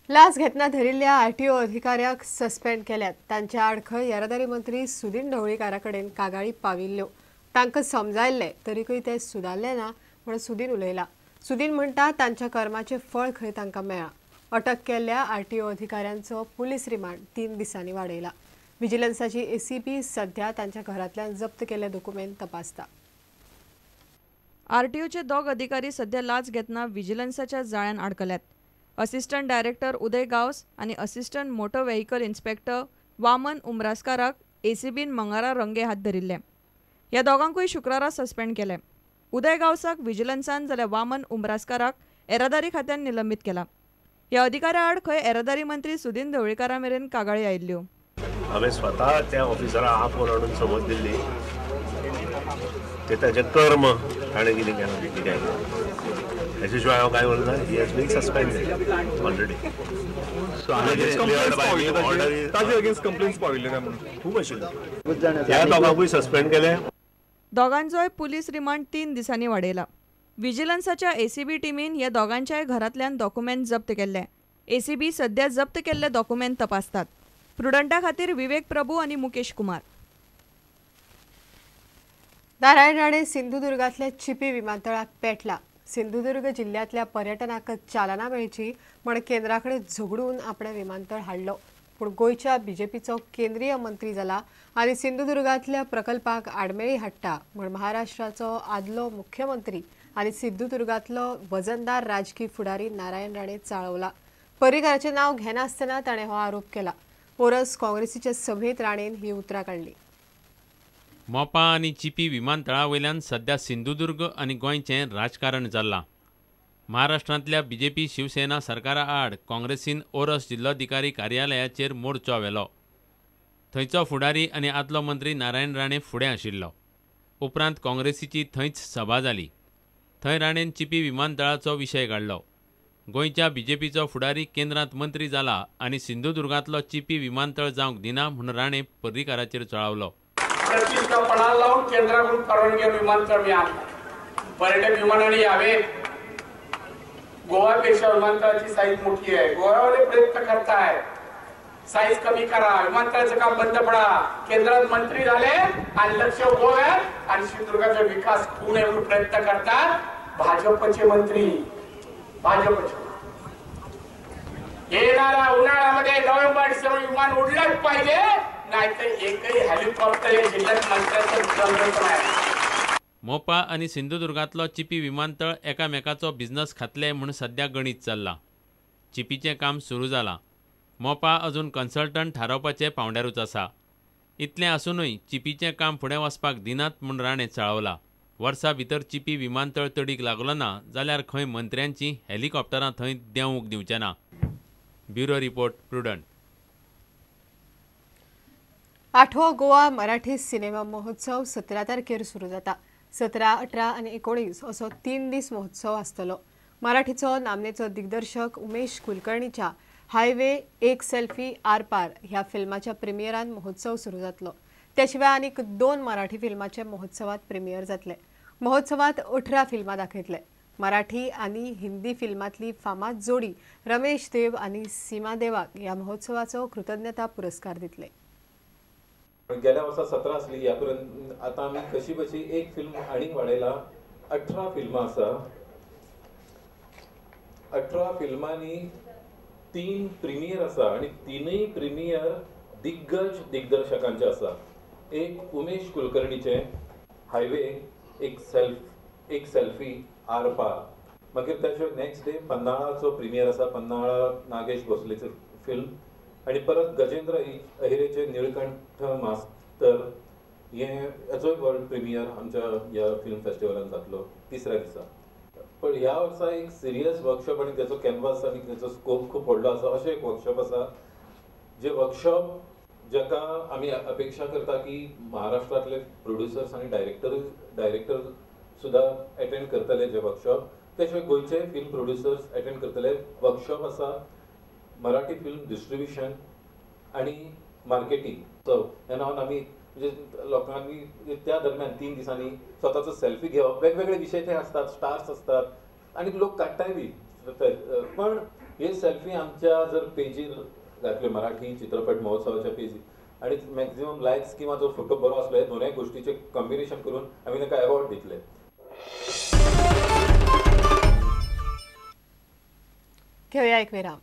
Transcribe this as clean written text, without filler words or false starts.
लाच घेतना धरिल्ल्या आरटीओ अधिकाऱ्याक सस्पेंड केल्यात। तांच्या आड खंय येरादारी मंत्री सुदीन ढवळीकारा कडेन कागाळी पाविल्ल्यो। तांकां समजायल्ले तरीकय ते सुदारले ना म्हूण सुदीन उलयला। सुदीन म्हणटा तांच्या कर्माचें फळ खंय तांकां मेळ्ळां। अटक केल्ल्या आरटीओ अधिकाऱ्यांचो पुलीस रिमांड 3 दिसांनी वाडयला। विजिलन्साची एसीबी सध्या तांच्या घरांतल्यान जप्त केल्ले डॉक्युमेंट तपासता। आरटीओचे दोग अधिकारी सध्या लाच घेतना विजिलन्साच्या जाळ्यान आडकल्यात। असिस्टंट डायरेक्टर उदय गावस आणि assistant motor vehicle inspector Waman उमरासकाराक एसीबीन मंगळारा रंगे हात धरिल्ले। ह्या दोगांकूय शुक्रारा सस्पेंड केले। उदय गावसाक विजिलन्सान जाल्यार वामन उमरासकाराक येरादारी खात्यान निलंबित केला। ह्या अधिकाऱ्या आड खंय येरादारी मंत्री सुदीन ढवळीकारा मेरेन कागाळी आयिल्ल्यो। हांवें स्वता त्या ऑफिसराक आपोवन हाडून समज दिल्ली ते ताचें कर्म ताणें कितें केलां कित्याक हेचे शिवाय हांव कांय उलयना। He has been suspended already. So ताजे अगेन्स्ट कंप्लेंट्स पाविल्ले ना म्हणून खूब आशिल्ल्यो। ह्या दोगांकूय सस्पेंड केले। दोगांचोय पुलीस रिमांड 3 दिसांनी वाडयला। विजिलन्साच्या एसीबी टीमीन ह्या दोगांच्याय घरांतल्यान डॉक्युमेंट जप्त केल्ले। एसीबी सध्या जप्त केल्ले डॉक्युमेंट तपासतात। प्रुडंटा खातीर विवेक प्रभू आणि मुकेश कुमार। नारायण राणे सिंधुदुर्गांतल्या चिपी विमानतळाक पेटला। सिंधुदुर्ग जिल्ह्यातल्या पर्यटनाक चालना मेळची म्हण केंद्राकडे झगडून आपणे विमानतळ हाडलो। पूण गोयच्या बीजेपीचो केंद्रीय मंत्री जाला आनी सिंधुदुर्गांतल्या प्रकल्पाक आडमेळी हाडटा म्हण महाराष्ट्राचो आदलो मुख्यमंत्री आनी सिंधुदुर्गांतलो वजनदार राजकी फुडारी नारायण राणे चाळवला। पर्रीकाराचें नांव घेनासतना ताणें हो आरोप केला। ओरस काँग्रेसीच्या सभेत राणेन ही उतरां काडली। मोपा आनी चिपी विमानतळावयल्यान सध्या सिंधुदुर्ग आनी गोंयचें राजकारण जाल्लां। महाराष्ट्रांतल्या बीजेपी शिवसेना सरकारा आड काँग्रेसीन ओरस जिल्लोधिकारी कार्यालयाचेर मोर्चो व्हेलो। थंयचो फुडारी आनी आदलो मंत्री नारायण राणे फुडें आशिल्लो। उपरांत काँग्रेसीची थंयच सभा जाली। थंय राणेन चिपी विमानतळाचो विशय काडलो। गोंयच्या बीजेपीचो फुडारी केंद्रांत मंत्री जाला आनी सिंधुदुर्गांतलो चिपी विमानतळ जावंक दिना म्हूण राणे पर्रीकाराचेर चळावलो। प्रतिष्ठा पणाला लावून केंद्राकडून परवानगी विमानतळ मिळालं। पर्यटक विमानाने यावे। गोवापेक्षा विमानतळाची साईज मोठी आहे। गोवावाले प्रयत्न करताय साईज कमी करा, विमानतळाचं काम बंद पडा। केंद्रात मंत्री झाले आणि लक्ष गोव्यात आणि सिंधुदुर्गाचा विकास होऊ नये म्हणून प्रयत्न करतात भाजपचे मंत्री। भाजपचे येणाऱ्या उन्हाळ्यामध्ये नोव्हेंबर डिसेंबर विमान उडलंच पाहिजे, नाहीतर एकही हेलिकॉप्टर या जिल्ह्यात मंत्र्याचं नाही। मोपा आनी सिंधुदुर्गांतलो चिपी विमानतळ एकामेकाचो बिझनस खातले म्हूण सध्या गणीत चल्लां। चिपीचें काम सुरू जालां। मोपा अजून कन्सल्टंट थारावपाचे पावंड्यारूच आसा। इतलें आसूनय चिपीचें काम फुडें वचपाक दिनात म्हूण राणे चळावला। वर्सा भितर चिपी विमानतळ तडीक लागलो ना जाल्यार खंय मंत्र्यांची हेलिकॉप्टरां थंय देंवूंक दिवचे ना। Bureau report Prudent. 8वो गोवा मराठी सिनेमा महोत्सव 17 तारखेर सुरू जाता। 17, 18 आनी 19 असो 3 दीस महोत्सव आसतलो। मराठीचो नामनेचो दिग्दर्शक उमेश कुलकर्णीच्या हायवे एक सेल्फी आर पार ह्या फिल्माच्या प्रिमियरान महोत्सव सुरू जातलो। त्या शिवाय आनीक 2 मराठी फिल्माचे महोत्सवात प्रिमियर जातले। महोत्सवात 18 फिल्मां दाखयतले। मराठी आनी हिंदी फिल्मांतली फामाद जोडी रमेश देव आनी सीमा देवाक ह्या महोत्सवाचो कृतज्ञता पुरस्कार दितले। गेल्या वर्सा 17 असली, यापर्यंत आता आम्ही कशी एक फिल्म आणि वाडयला 18 फिल्मां आसा। 18 फिल्मांनी 3 प्रिमियर आसा आणि 3य प्रिमियर दिग्गज दिग्दर्शकांचे आसा। एक उमेश कुलकर्णीचे हायवे एक सेल्फी आर पार, मागीर त्याचे नेक्स्ट डे पन्हाळाचो प्रिमियर आसा। पन्हाळा नागेश भोसलेचे फिल्म आणि परत गजेंद्र अहिरेचे निळकंठ मास्तर हेचो वर्ल्ड प्रिमियर आमच्या ह्या फिल्म फेस्टिवलान जातलो 3ऱ्या दिसा। पण ह्या वर्सा एक सिरियस वर्कशॉप आणि त्याचो कॅनवास आणि त्याचो स्कोप खूप व्हडलो आसा अशें एक वर्कशॉप आसा। जे वर्कशॉप जाका आमी अपेक्षा करता की महाराष्ट्रातले प्रोड्युसर्स आणि डायरेक्टर सुद्धा अटेंड करतले जे वर्कशॉप। त्याशिवाय गोयचे फिल्म प्रोड्युसर्स अटेंड करतले वर्कशॉप आसा मराठी फिल्म डिस्ट्रीब्युशन आणि मार्केटिंग। सो ह्या नावान आमी म्हणजे लोकांनी त्या दरम्यान 3 दिसांनी स्वतःचो सेल्फी घेवप, वेगवेगळे विषय ते असतात, स्टार्स असतात आणि लोक काडटाय बी। पण हे सेल्फी आमच्या जर पेजीर घातले मराठी चित्रपट महोत्सवाच्या पेजीर आणि मॅक्झिमम लायक्स किंवा जो फोटो बरो असलो हे दोनूय गोष्टीचे कॉम्बिनेशन करून आम्ही ताका अवॉर्ड दितले. घेऊया एक विराम.